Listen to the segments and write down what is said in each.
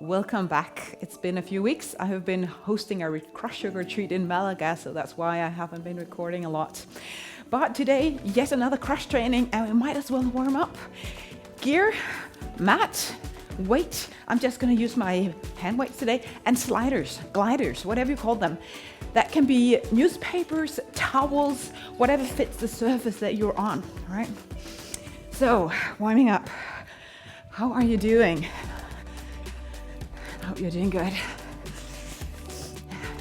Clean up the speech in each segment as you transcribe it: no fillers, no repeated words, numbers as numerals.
Welcome back. It's been a few weeks. I have been hosting a CrossYoga retreat in Malaga, so that's why I haven't been recording a lot. But today, yet another cross training, and we might as well warm up. Gear, mat, weight. I'm just going to use my hand weights today, and sliders, gliders, whatever you call them. That can be newspapers, towels, whatever fits the surface that you're on, all right? So, warming up. How are you doing? I hope you're doing good.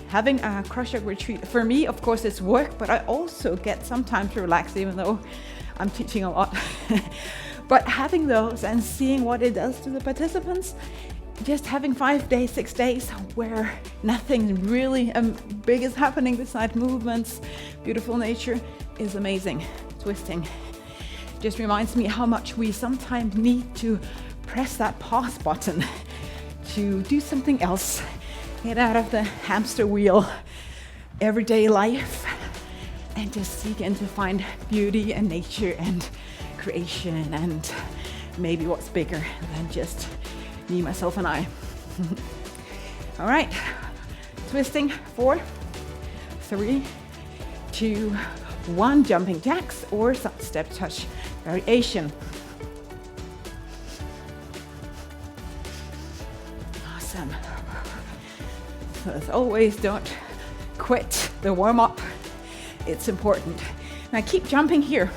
Having a CrossYoga retreat, for me, of course, it's work, but I also get some time to relax, even though I'm teaching a lot. But having those and seeing what it does to the participants, just having 5 days, 6 days where nothing really big is happening besides movements, beautiful nature, is amazing. Twisting. Just reminds me how much we sometimes need to press that pause button to do something else, get out of the hamster wheel, everyday life, and just seek in to find beauty and nature and creation and maybe what's bigger than just me, myself, and I. All right, twisting, 4, 3, 2, 1, jumping jacks or step touch variation. Awesome. So as always, don't quit the warm-up. It's important. Now keep jumping here,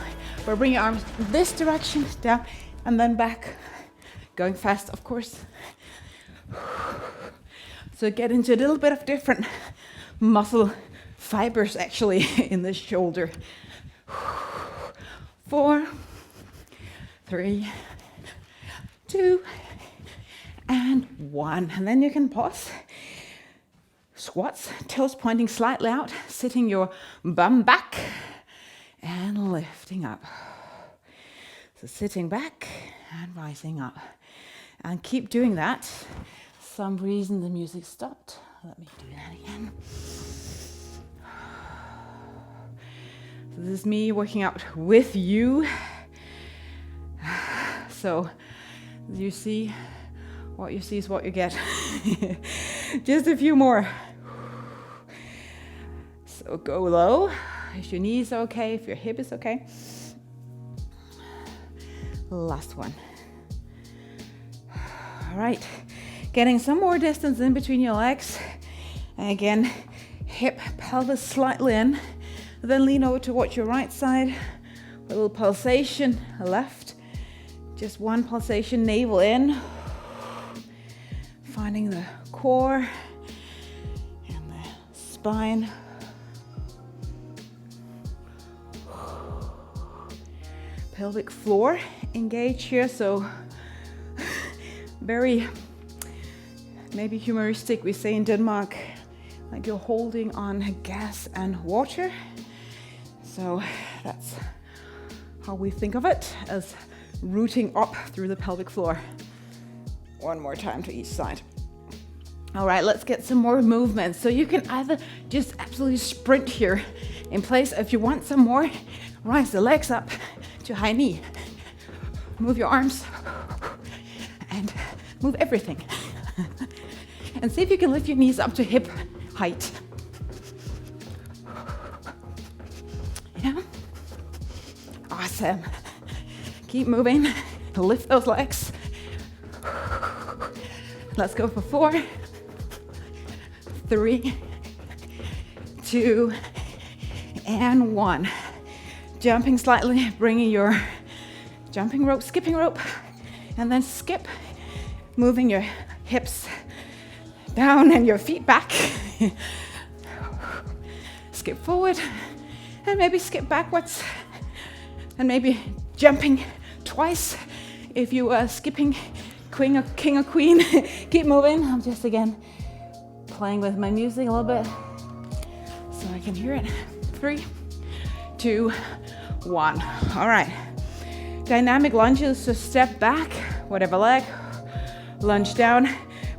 but bring your arms this direction, down, and then back. Going fast, of course. So get into a little bit of different muscle fibers actually in the shoulder. 4, 3, 2, and 1. And then you can pause. Squats, toes pointing slightly out, sitting your bum back and lifting up. So sitting back and rising up. And keep doing that. For some reason the music stopped. Let me do that again. So this is me working out with you. So you see, what you see is what you get. Just a few more. So go low. If your knees are okay, if your hip is okay. Last one. All right, getting some more distance in between your legs. And again, hip, pelvis slightly in. Then lean over towards your right side. A little pulsation, left. Just one pulsation, navel in. Finding the core and the spine. Pelvic floor engage here, so very maybe humoristic, we say in Denmark, like you're holding on gas and water. So that's how we think of it, as rooting up through the pelvic floor. One more time to each side. All right, let's get some more movement. So you can either just absolutely sprint here in place. If you want some more, rise the legs up to high knee. Move your arms and move everything. And see if you can lift your knees up to hip height. Yeah? Awesome. Keep moving. Lift those legs. Let's go for 4, 3, 2, and 1. Jumping slightly, bringing your jumping rope, skipping rope, and then skip, moving your hips down and your feet back. Skip forward, and maybe skip backwards, and maybe jumping twice if you are skipping king or queen. Keep moving. I'm just again playing with my music a little bit so I can hear it. 3, 2, 1. All right. Dynamic lunges, so step back, whatever leg, lunge down,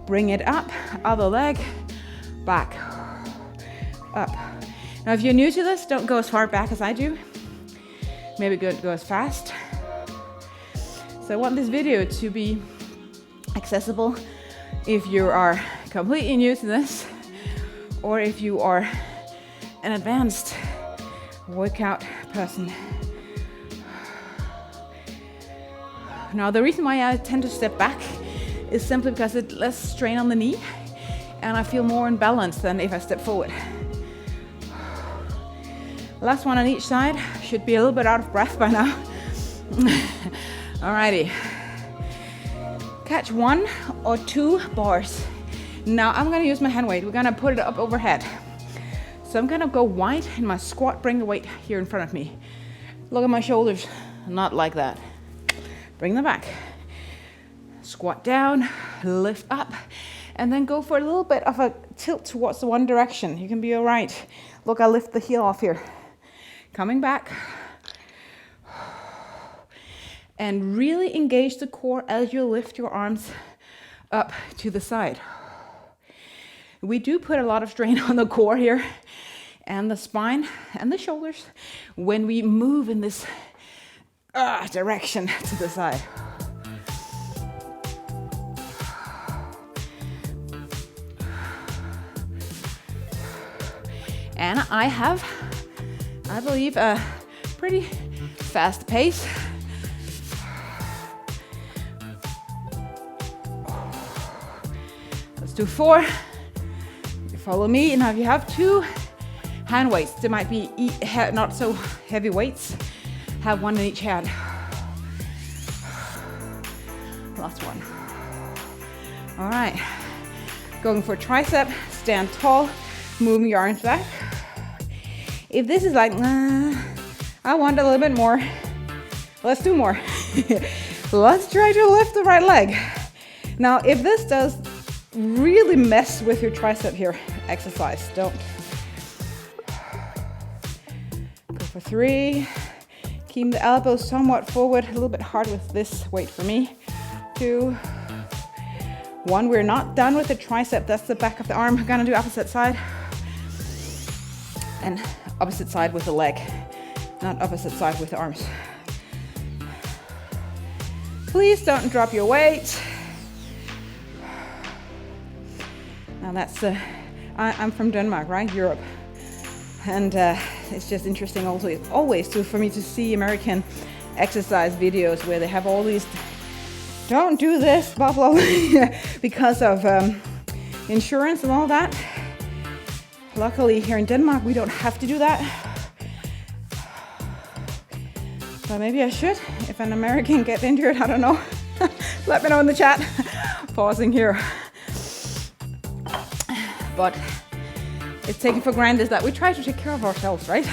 bring it up, other leg, back, up. Now if you're new to this, don't go as far back as I do. Maybe go as fast. So I want this video to be accessible If you are completely new to this, or if you are an advanced workout person. Now, the reason why I tend to step back is simply because it's less strain on the knee, and I feel more in balance than if I step forward. Last one on each side. Should be a little bit out of breath by now. Alrighty. Catch 1 or 2 bars. Now I'm gonna use my hand weight. We're gonna put it up overhead. So I'm gonna go wide in my squat, bring the weight here in front of me. Look at my shoulders, not like that. Bring them back. Squat down, lift up, and then go for a little bit of a tilt towards the one direction. You can be all right. Look, I lift the heel off here. Coming back. And really engage the core as you lift your arms up to the side. We do put a lot of strain on the core here and the spine and the shoulders when we move in this direction to the side. And I believe, a pretty fast pace. Let's do 4. You follow me. Now, if you have 2 hand weights, they might be not so heavy weights. Have 1 in each hand. Last one. All right. Going for tricep. Stand tall. Moving your arms back. If this is like, I want a little bit more, let's do more. Let's try to lift the right leg. Now, if this does really mess with your tricep here, exercise, don't. Go for 3. Keep the elbows somewhat forward, a little bit hard with this weight for me. 2. 1, we're not done with the tricep, that's the back of the arm. I'm gonna do opposite side. And opposite side with the leg, not opposite side with the arms. Please don't drop your weight. Now that's I'm from Denmark, right? Europe. And it's just interesting also always for me to see American exercise videos where they have all these, don't do this, blah, blah, blah, because of insurance and all that. Luckily here in Denmark, we don't have to do that. But maybe I should. If an American gets injured, I don't know. Let me know in the chat. Pausing here. But it's taken for granted that we try to take care of ourselves, right?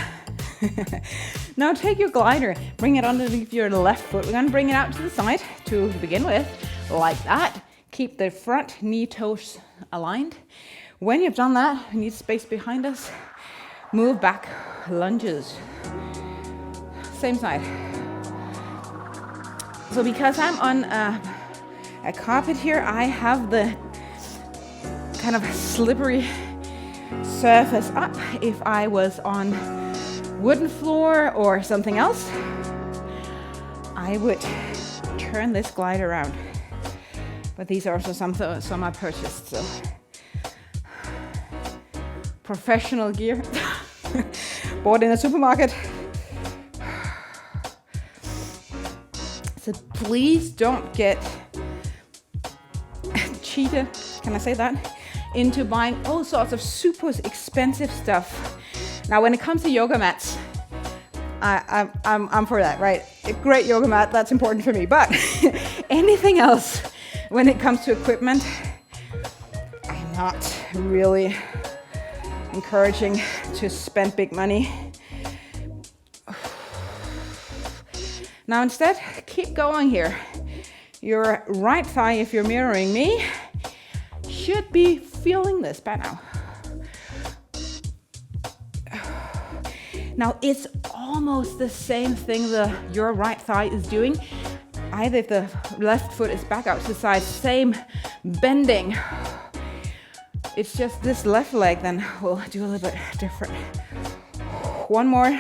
Now take your glider, bring it underneath your left foot. We're gonna bring it out to the side to begin with, like that. Keep the front knee toes aligned. When you've done that, we need space behind us. Move back, lunges. Same side. So because I'm on a carpet here, I have the kind of slippery surface up. If I was on wooden floor or something else, I would turn this glide around. But these are also some I purchased, so. Professional gear, bought in a supermarket. So please don't get cheated, can I say that, into buying all sorts of super expensive stuff. Now, when it comes to yoga mats, I'm for that, right? A great yoga mat, that's important for me. But anything else, when it comes to equipment, I'm not really encouraging to spend big money. Now instead, keep going here. Your right thigh, if you're mirroring me, should be feeling this by now. Now it's almost the same thing your right thigh is doing. Either if the left foot is back out to the side, same bending. It's just this left leg then will do a little bit different. 1 more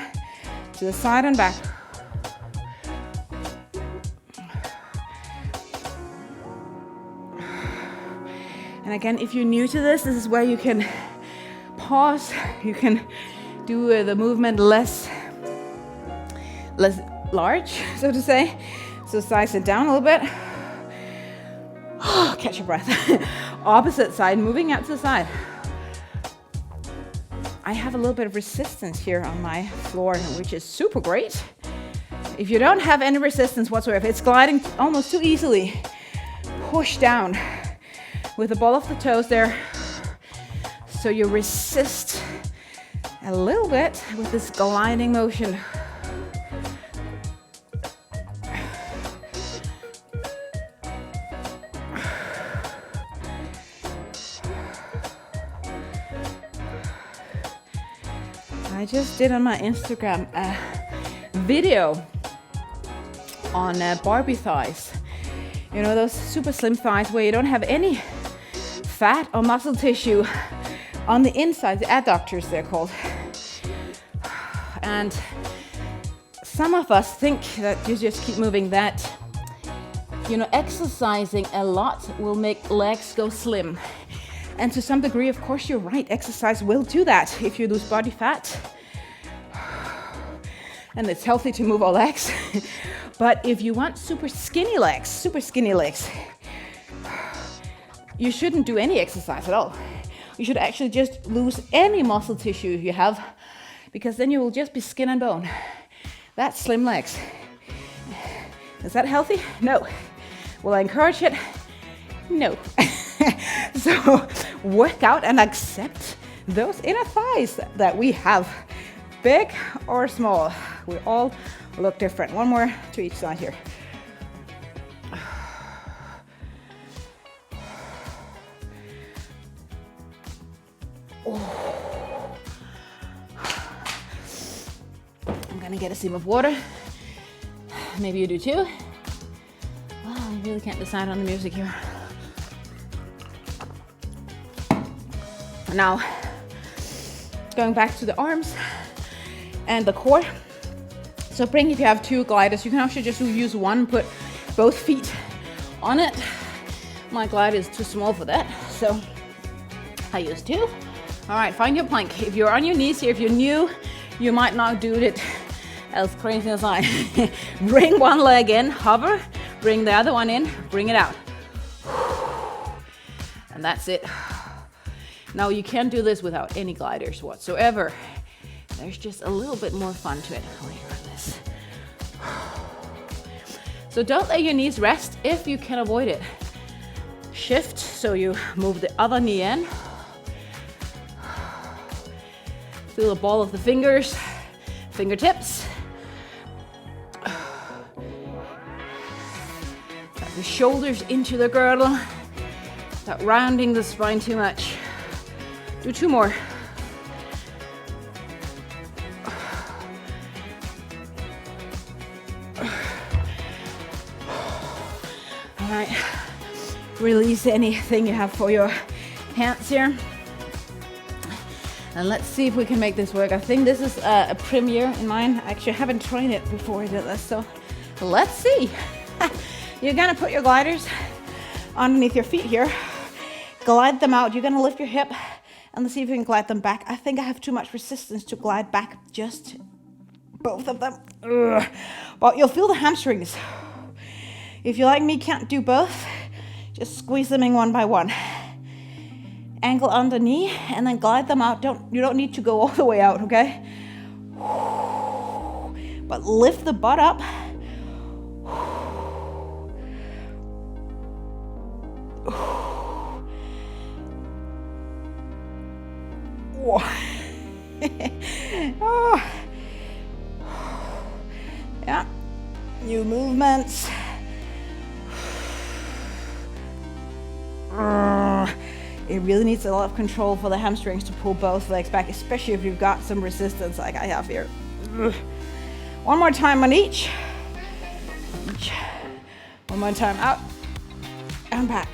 to the side and back. And again, if you're new to this is where you can pause. You can do the movement less large, so to say. So size it down a little bit. Catch your breath. Opposite side, moving out to the side. I have a little bit of resistance here on my floor, which is super great. If you don't have any resistance whatsoever, it's gliding almost too easily. Push down with the ball of the toes there. So you resist a little bit with this gliding motion. I just did on my Instagram a video on Barbie thighs. You know, those super slim thighs where you don't have any fat or muscle tissue on the inside, the adductors they're called. And some of us think that you just keep moving, that, you know, exercising a lot will make legs go slim. And to some degree, of course, you're right, exercise will do that if you lose body fat. And it's healthy to move our legs. But if you want super skinny legs, you shouldn't do any exercise at all. You should actually just lose any muscle tissue you have, because then you will just be skin and bone. That's slim legs. Is that healthy? No. Will I encourage it? No. So work out and accept those inner thighs that we have, big or small. We all look different. One more to each side here. Oh. I'm gonna get a sip of water. Maybe you do too. Well, I really can't decide on the music here. Now, going back to the arms and the core. So if you have two gliders, you can actually just use one, put both feet on it. My glider is too small for that, so I use two. All right, find your plank. If you're on your knees here, if you're new, you might not do it as crazy as I. Bring one leg in, hover, bring the other one in, bring it out. And that's it. Now you can do this without any gliders whatsoever. There's just a little bit more fun to it. This. So don't let your knees rest if you can avoid it. Shift, so you move the other knee in. Feel the ball of the fingers, fingertips. Got the shoulders into the girdle. Not rounding the spine too much. Do two more. All right, release anything you have for your hands here. And let's see if we can make this work. I think this is a premiere in mine. Actually, I haven't tried it before I did this, so let's see. You're gonna put your gliders underneath your feet here. Glide them out. You're gonna lift your hip and let's see if we can glide them back. I think I have too much resistance to glide back, just both of them. Ugh. But you'll feel the hamstrings. If you, like me, can't do both, just squeeze them in one by one. Ankle under knee and then glide them out. You don't need to go all the way out, okay? But lift the butt up. Oh. Yeah, new movements. It really needs a lot of control for the hamstrings to pull both legs back, especially if you've got some resistance like I have here. One more time on each. One more time out and back.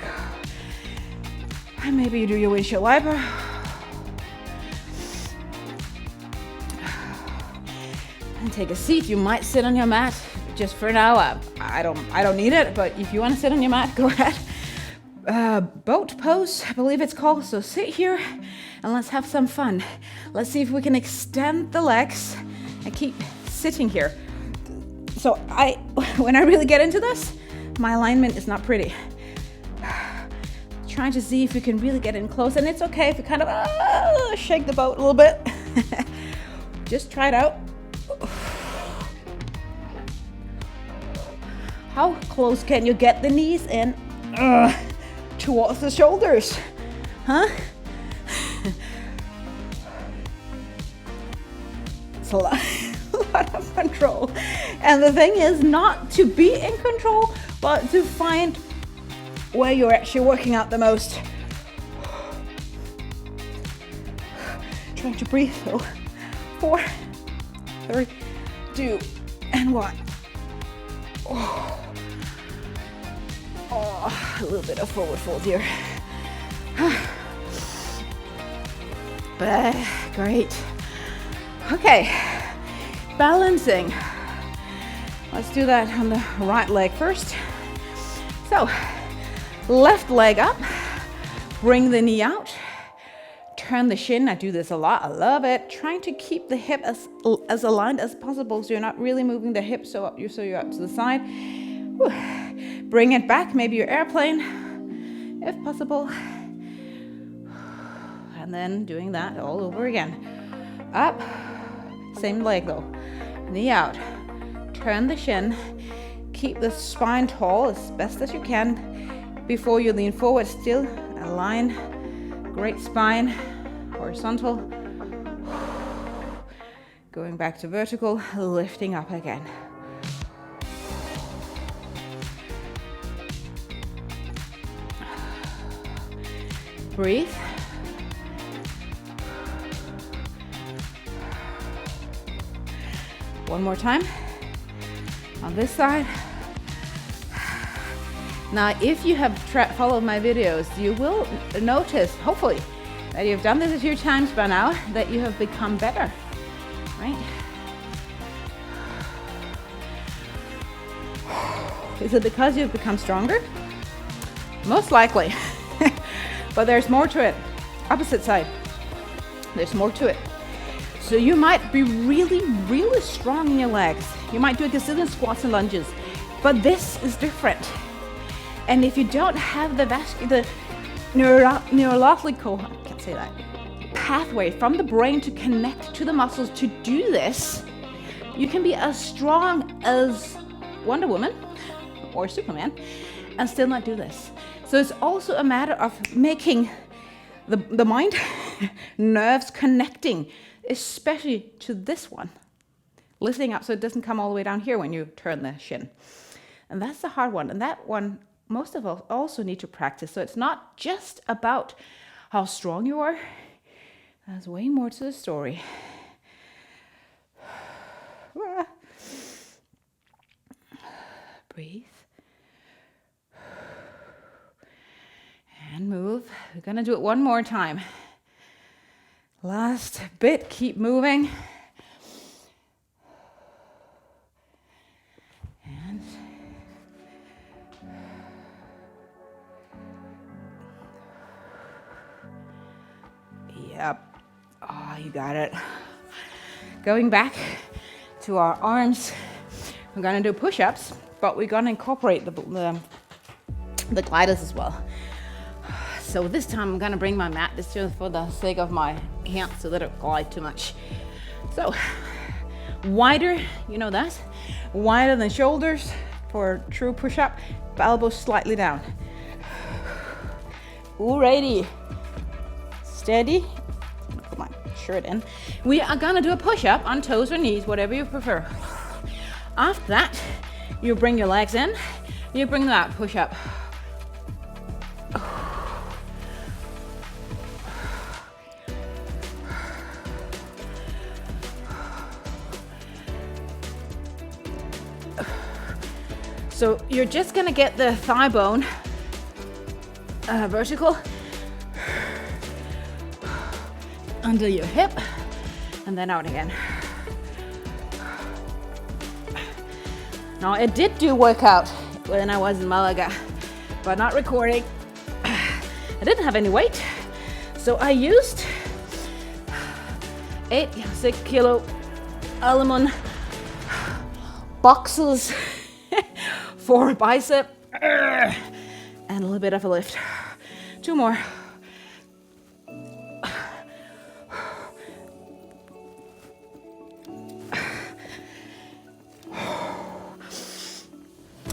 And maybe you do your windshield wiper. And take a seat. You might sit on your mat just for now. I don't need it, but if you want to sit on your mat, go ahead. boat pose, I believe it's called. So sit here and let's have some fun. Let's see if we can extend the legs and keep sitting here. So when I really get into this, my alignment is not pretty. Trying to see if we can really get in close, and it's okay if you kind of shake the boat a little bit. Just try it out. How close can you get the knees in towards the shoulders? Huh? It's a lot of control. And the thing is not to be in control, but to find where you're actually working out the most. Trying to breathe though. 4, 3, 2, and 1. Oh, a little bit of forward fold here. Great. Okay, balancing. Let's do that on the right leg first. So, left leg up, bring the knee out, turn the shin. I do this a lot, I love it. Trying to keep the hip as aligned as possible so you're not really moving the hip so you're up to the side. Whew. Bring it back, maybe your airplane, if possible. And then doing that all over again. Up, same leg though. Knee out, turn the shin, keep the spine tall as best as you can. Before you lean forward, still align, great spine, horizontal. Going back to vertical, lifting up again. Breathe. One more time. On this side. Now, if you have followed my videos, you will notice, hopefully, that you've done this a few times by now, that you have become better, right? Is it because you've become stronger? Most likely. But there's more to it. Opposite side. There's more to it. So you might be really, really strong in your legs. You might do a gazillion squats and lunges, but this is different. And if you don't have the neurological, I can't say that, pathway from the brain to connect to the muscles to do this, you can be as strong as Wonder Woman or Superman and still not do this. So it's also a matter of making the mind, nerves connecting, especially to this one. Lifting up so it doesn't come all the way down here when you turn the shin. And that's the hard one. And that one, most of us also need to practice. So it's not just about how strong you are. There's way more to the story. Breathe. And move. We're gonna do it one more time. Last bit, keep moving. And yep. Oh, you got it. Going back to our arms, we're gonna do push-ups, but we're gonna incorporate the gliders as well. So this time I'm gonna bring my mat, it's just for the sake of my hands so they don't glide too much. So wider, you know that, wider than shoulders for true push-up, elbows slightly down. Alrighty, steady. Put my shirt in. We are gonna do a push-up on toes or knees, whatever you prefer. After that, you bring your legs in, you bring them out, push up. So you're just gonna get the thigh bone vertical under your hip and then out again. Now I did do workout when I was in Malaga, but not recording. I didn't have any weight, so I used 6 kilo aluminum boxes for bicep and a little bit of a lift. 2 more.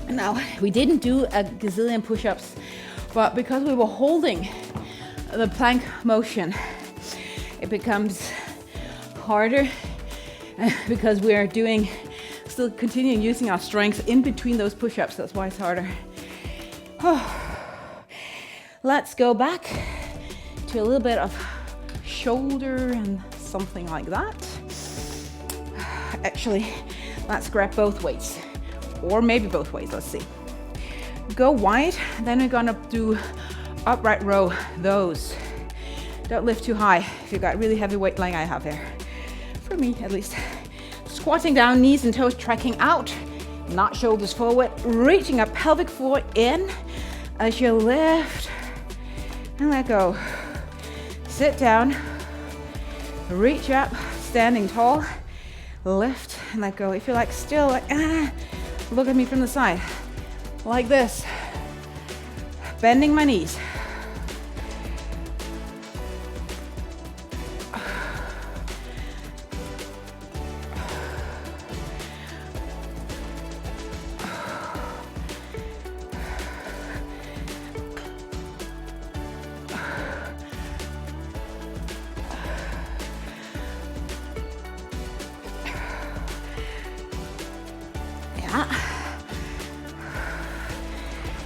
Now, we didn't do a gazillion push-ups, but because we were holding the plank motion, it becomes harder because we are still continuing using our strength in between those push-ups. That's why it's harder. Let's go back to a little bit of shoulder and something like that. Actually, let's grab both weights. Or maybe both ways, let's see. Go wide, then we're gonna do upright row, those. Don't lift too high if you've got really heavy weight like I have here. For me, at least. Squatting down, knees and toes tracking out, not shoulders forward, reaching up pelvic floor in as you lift and let go. Sit down, reach up, standing tall, lift and let go. If you're like still like, look at me from the side, like this, bending my knees.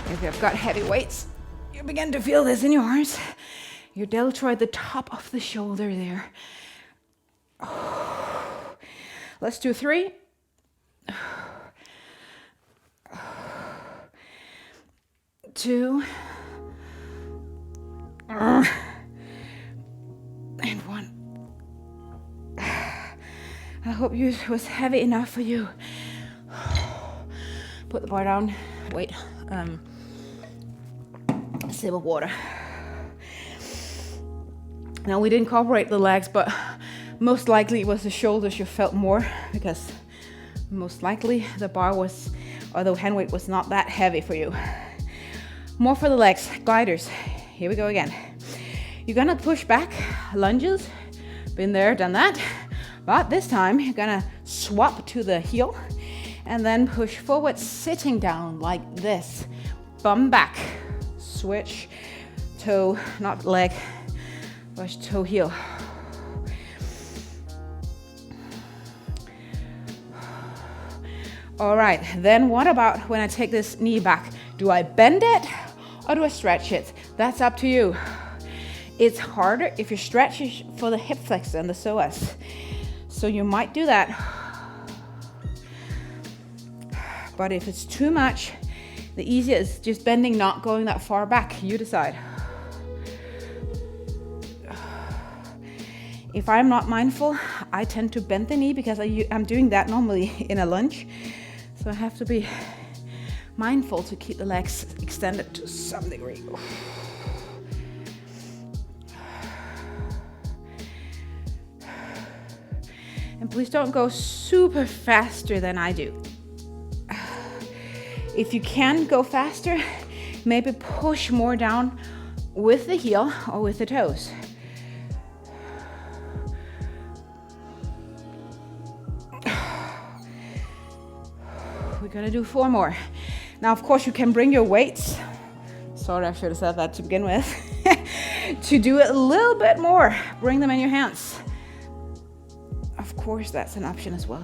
If you've got heavy weights, you begin to feel this in your arms, your deltoid, the top of the shoulder there. Let's do 3. Two. And 1. I hope it was heavy enough for you. Put the bar down. Wait. Sip of water. Now we didn't incorporate the legs, but most likely it was the shoulders you felt more, because most likely the bar was, or the hand weight was not that heavy for you. More for the legs, gliders. Here we go again. You're gonna push back, lunges, been there, done that. But this time you're gonna swap to the heel and then push forward, sitting down like this. Bum back, switch, toe, not leg, push toe heel. All right, then what about when I take this knee back? Do I bend it or do I stretch it? That's up to you. It's harder if you stretch for the hip flexor and the psoas. So you might do that. But if it's too much, the easier is just bending, not going that far back. You decide. If I'm not mindful, I tend to bend the knee because I'm doing that normally in a lunge. So I have to be mindful to keep the legs extended to some degree. And please don't go super faster than I do. If you can go faster, maybe push more down with the heel or with the toes. We're gonna do 4 more. Now, of course, you can bring your weights. Sorry, I should have said that to begin with. To do it a little bit more, bring them in your hands. Of course, that's an option as well.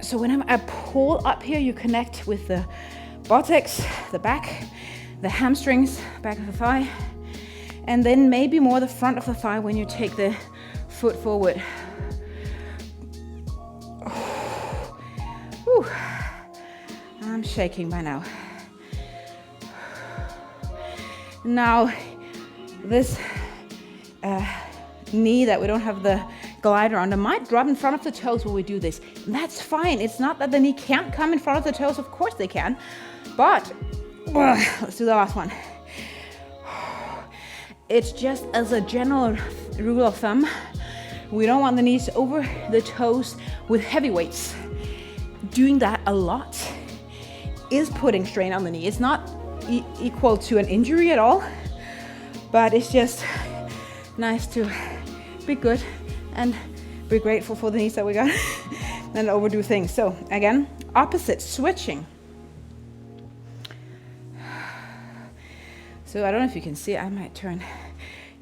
So when I pull up here, you connect with the buttocks, the back, the hamstrings, back of the thigh, and then maybe more the front of the thigh when you take the foot forward. Whew. I'm shaking by now. Now, this knee that we don't have the glider on. It might drop in front of the toes when we do this. And that's fine. It's not that the knee can't come in front of the toes. Of course they can. But let's do the last one. It's just as a general rule of thumb, we don't want the knees over the toes with heavy weights. Doing that a lot is putting strain on the knee. It's not equal to an injury at all, but it's just nice to be good and be grateful for the knees that we got and overdo things. So again, opposite, switching. So I don't know if you can see it. I might turn.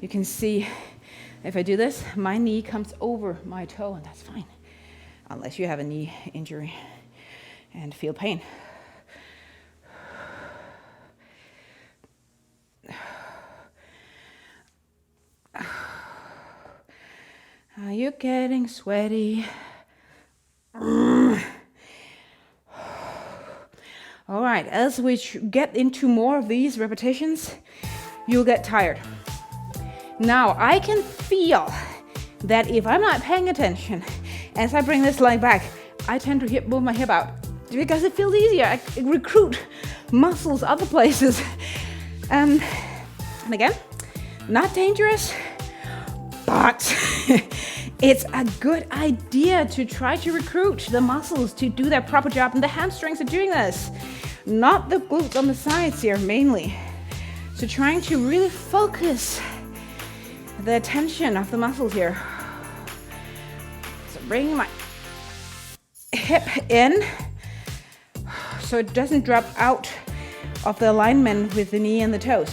You can see if I do this, my knee comes over my toe, and that's fine, unless you have a knee injury and feel pain. Are you getting sweaty? All right, as we get into more of these repetitions, you'll get tired. Now, I can feel that if I'm not paying attention, as I bring this leg back, I tend to move my hip out because it feels easier. I recruit muscles other places. And again, not dangerous, but it's a good idea to try to recruit the muscles to do their proper job, and the hamstrings are doing this, not the glutes on the sides here mainly. So trying to really focus the attention of the muscles here. So bringing my hip in so it doesn't drop out of the alignment with the knee and the toes.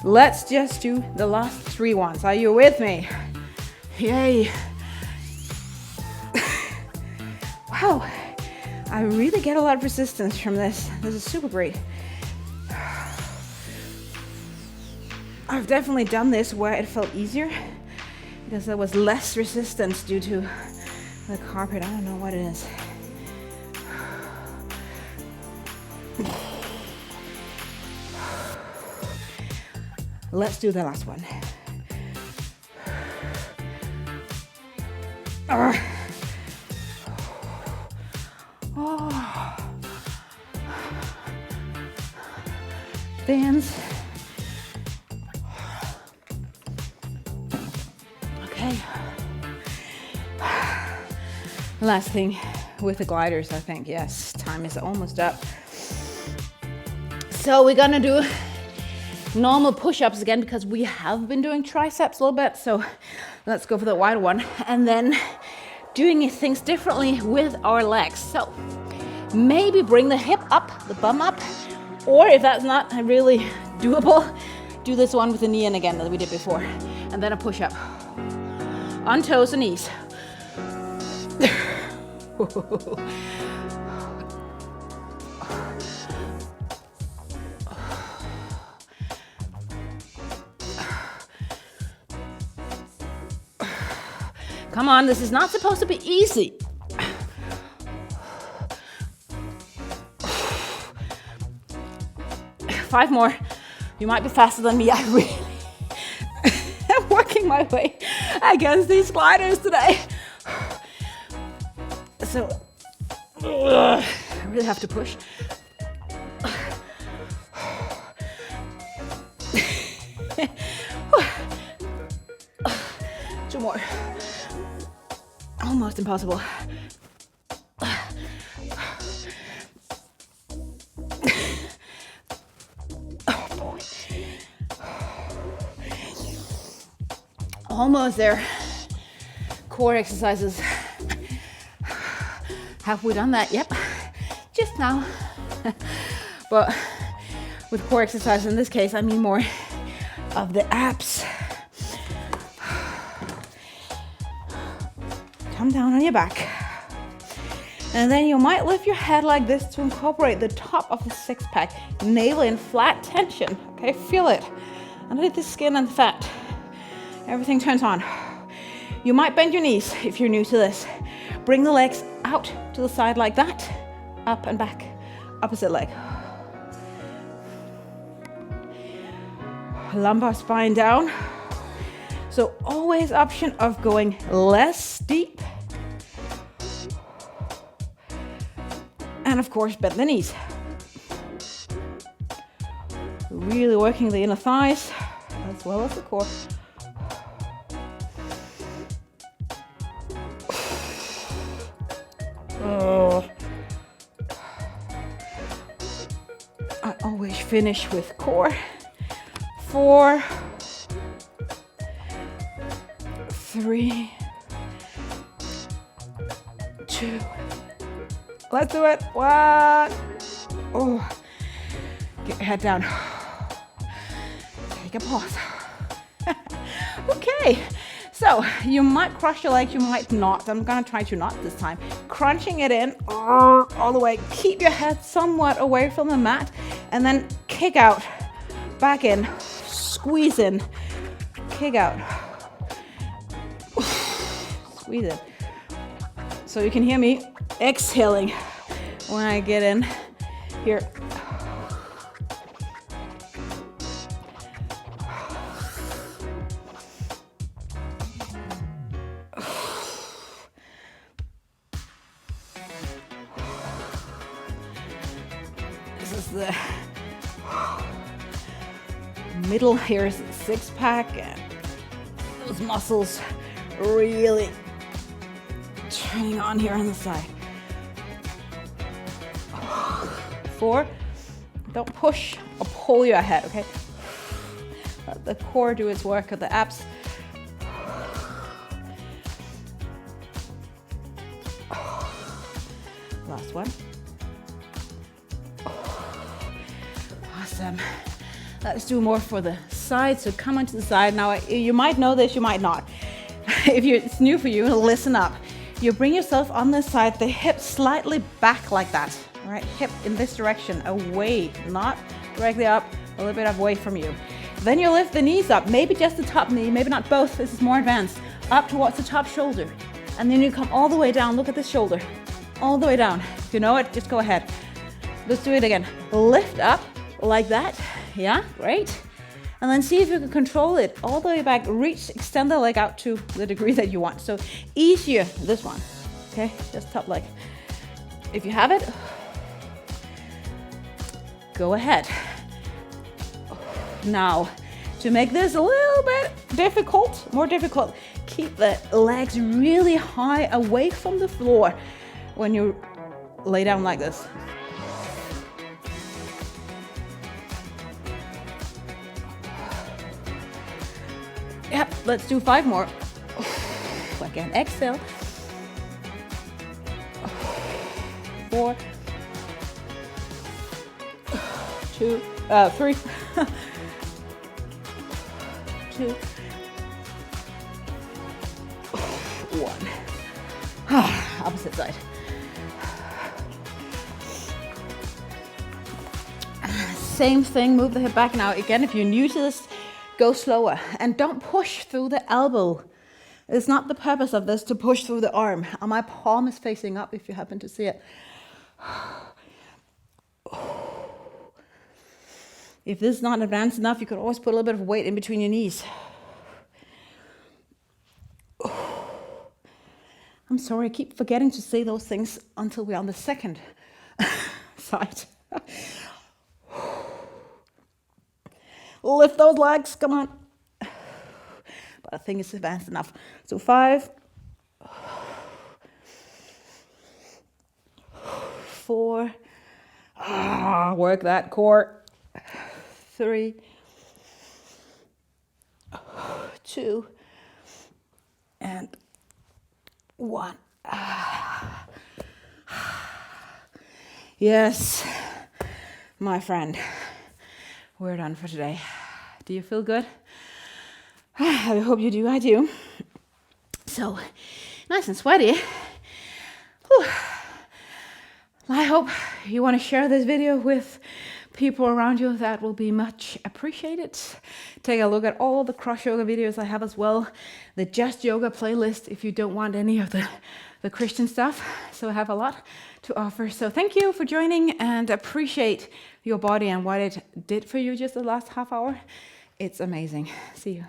Let's just do the last 3 ones. Are you with me? Yay. Wow, I really get a lot of resistance from this. This is super great. I've definitely done this where it felt easier because there was less resistance due to the carpet. I don't know what it is. Let's do the last one. Oh. Dance. Okay. Last thing with the gliders, I think. Yes, time is almost up. So we're gonna do normal push-ups again because we have been doing triceps a little bit. So let's go for the wider one. And then doing things differently with our legs. So maybe bring the hip up, the bum up, or if that's not really doable, do this one with the knee in again that we did before. And then a push-up on toes and knees. Come on, this is not supposed to be easy. Five more. You might be faster than me. I really am working my way against these gliders today. So, I really have to push. Two more. Almost impossible. Oh boy. Almost there. Core exercises. Have we done that? Yep. Just now. But with core exercise in this case, I mean more of the abs. Come down on your back. And then you might lift your head like this to incorporate the top of the six pack. Navel in flat tension. Okay, feel it. Underneath the skin and fat. Everything turns on. You might bend your knees if you're new to this. Bring the legs out to the side like that. Up and back. Opposite leg. Lumbar spine down. So always option of going less steep. And of course, bend the knees. Really working the inner thighs as well as the core. Oh. I always finish with core. 4, 3, 2. Let's do it. 1. Oh. Get your head down. Take a pause. Okay. So you might cross your legs, you might not. I'm gonna try to not this time. Crunching it in all the way. Keep your head somewhat away from the mat and then kick out, back in, squeeze in, kick out, squeeze in. So you can hear me exhaling when I get in here. This is the middle. Here's the 6-pack, and those muscles really turning on here on the side. 4. Don't push or pull your head, okay? Let the core do its work, or the abs. Last one. Awesome. Let's do more for the side. So come onto the side. Now, you might know this, you might not. If it's new for you, listen up. You bring yourself on this side, the hips slightly back like that. All right, hip in this direction, away, not directly up, a little bit away from you. Then you lift the knees up, maybe just the top knee, maybe not both, this is more advanced, up towards the top shoulder. And then you come all the way down, look at this shoulder, all the way down. If you know it, just go ahead. Let's do it again. Lift up like that, yeah, great. And then see if you can control it all the way back, reach, extend the leg out to the degree that you want. So easier, this one, okay, just top leg. If you have it, go ahead. Now, to make this a little bit difficult, more difficult, keep the legs really high away from the floor when you lay down like this. Yep, let's do 5 more. Again, exhale. 4, 2, 3, 2, 1. Opposite side. Same thing, move the hip back. Now again, if you're new to this, go slower and don't push through the elbow. It's not the purpose of this to push through the arm. My palm is facing up if you happen to see it. If this is not advanced enough, you could always put a little bit of weight in between your knees. I'm sorry, I keep forgetting to say those things until we're on the second side. Lift those legs, come on. But I think it's advanced enough. So 5, 4, work that core. 3, 2, and 1. Yes, my friend, we're done for today. Do you feel good? I hope you do, I do. So, nice and sweaty. Whew. I hope you want to share this video with people around you, that will be much appreciated. Take a look at all the cross yoga videos I have as well, the Just Yoga playlist if you don't want any of the Christian stuff. So I have a lot to offer. So thank you for joining, and appreciate your body and what it did for you just the last half hour. It's amazing. See you.